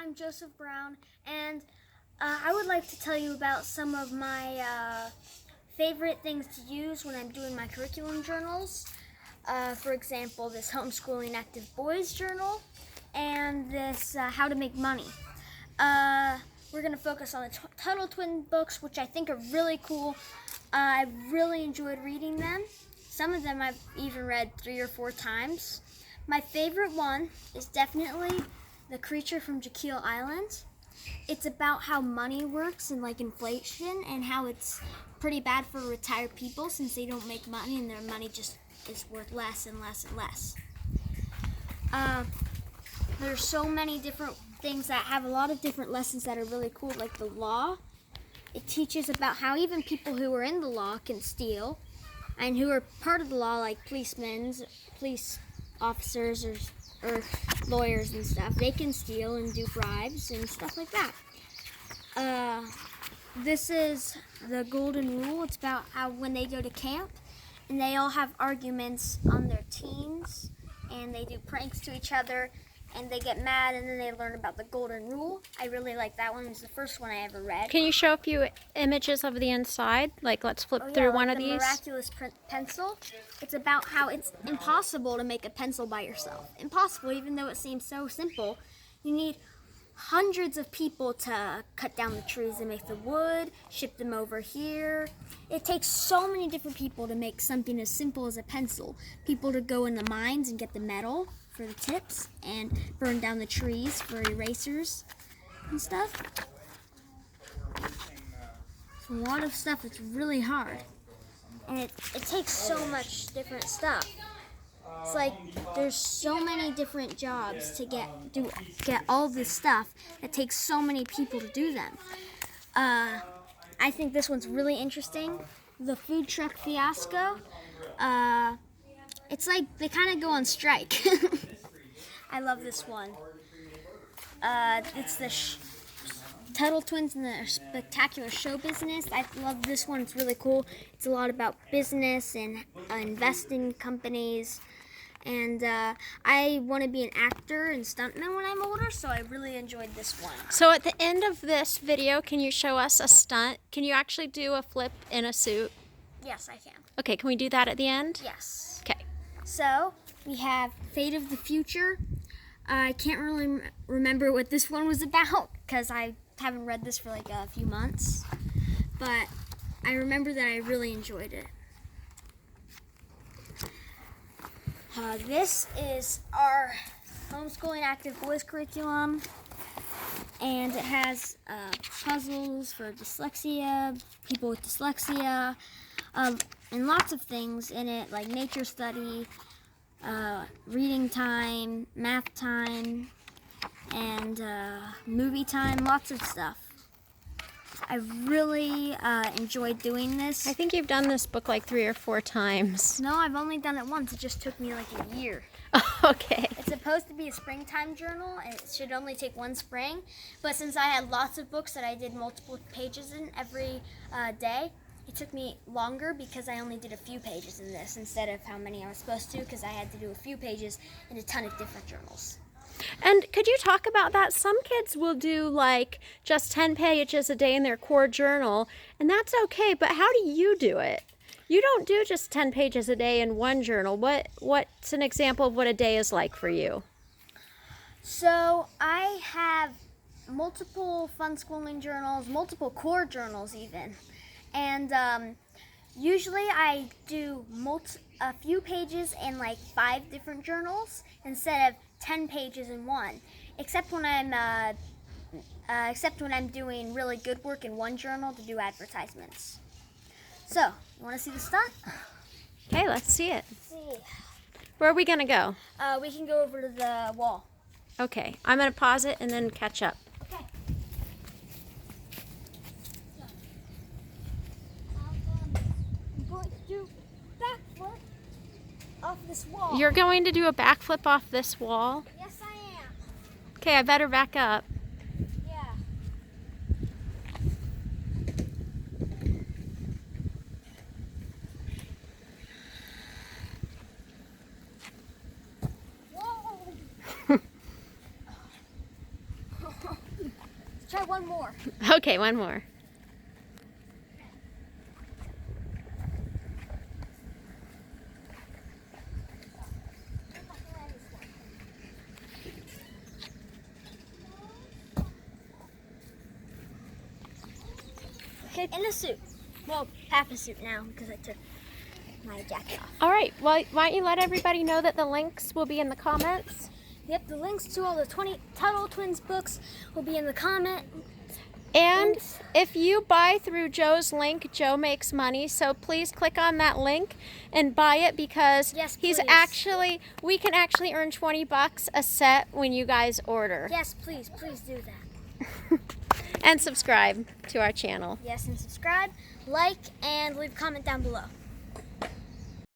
I'm Joseph Brown, and I would like to tell you about some of my favorite things to use when I'm doing my curriculum journals. For example, this Homeschooling Active Boys journal and this How to Make Money. We're going to focus on the Tuttle Twin books, which I think are really cool. I really enjoyed reading them. Some of them I've even read 3 or 4 times. My favorite one is definitely The Creature from Jekyll Island. It's about how money works and like inflation and how it's pretty bad for retired people since they don't make money and their money just is worth less and less and less. There's so many different things that have a lot of different lessons that are really cool, like the law. It teaches about how even people who are in the law can steal and who are part of the law, like police officers or lawyers and stuff. They can steal and do bribes and stuff like that. This is the golden rule. It's about how when they go to camp and they all have arguments on their teens and they do pranks to each other and they get mad and then they learn about the golden rule. I really like that one. It was the first one I ever read. Can you show a few images of the inside? Like, let's flip through one of these. The miraculous pencil. It's about how it's impossible to make a pencil by yourself. Impossible, even though it seems so simple. You need hundreds of people to cut down the trees and make the wood, ship them over here. It takes so many different people to make something as simple as a pencil. People to go in the mines and get the metal for the tips and burn down the trees for erasers and stuff. It's a lot of stuff that's really hard. And it takes so much different stuff. It's like there's so many different jobs to get all this stuff. It takes so many people to do them. I think this one's really interesting. The food truck fiasco. It's like they kind of go on strike. I love this one. It's the Tuttle Twins and their spectacular show business. I love this one. It's really cool. It's a lot about business and investing companies. And I want to be an actor and stuntman when I'm older, so I really enjoyed this one. So at the end of this video, can you show us a stunt? Can you actually do a flip in a suit? Yes, I can. Okay, can we do that at the end? Yes. Okay. So we have Fate of the Future. I can't really remember what this one was about because I haven't read this for like a few months, but I remember that I really enjoyed it. This is our Homeschooling Active Boys curriculum, and it has puzzles for dyslexia, people with dyslexia, and lots of things in it, like nature study, reading time, math time, and movie time, lots of stuff. I really enjoyed doing this. I think you've done this book like 3 or 4 times. No, I've only done it once. It just took me like a year. Okay. It's supposed to be a springtime journal, and it should only take 1 spring. But since I had lots of books that I did multiple pages in every day, it took me longer because I only did a few pages in this instead of how many I was supposed to, because I had to do a few pages in a ton of different journals. And could you talk about that? Some kids will do like just 10 pages a day in their core journal, and that's okay, but how do you do it? You don't do just 10 pages a day in one journal. What's an example of what a day is like for you? So I have multiple fun schooling journals, multiple core journals even, and usually I do a few pages in like 5 different journals instead of 10 pages in one, except when I'm doing really good work in one journal to do advertisements. So, you want to see the stunt? Okay, let's see it. Let's see. Where are we going to go? We can go over to the wall. Okay, I'm going to pause it and then catch up. Okay. I'm going to do backflip off this wall. You're going to do a backflip off this wall? Yes, I am. Okay, I better back up. Yeah. Whoa! Try one more. Okay, one more. Okay, in a suit. Well, half a suit now because I took my jacket off. All right, well, why don't you let everybody know that the links will be in the comments? Yep, the links to all the Tuttle Twins books will be in the comment. And if you buy through Joe's link, Joe makes money. So please click on that link and buy it because Yes, we can actually earn $20 a set when you guys order. Yes, please do that. And subscribe to our channel. Yes, and subscribe, like, and leave a comment down below.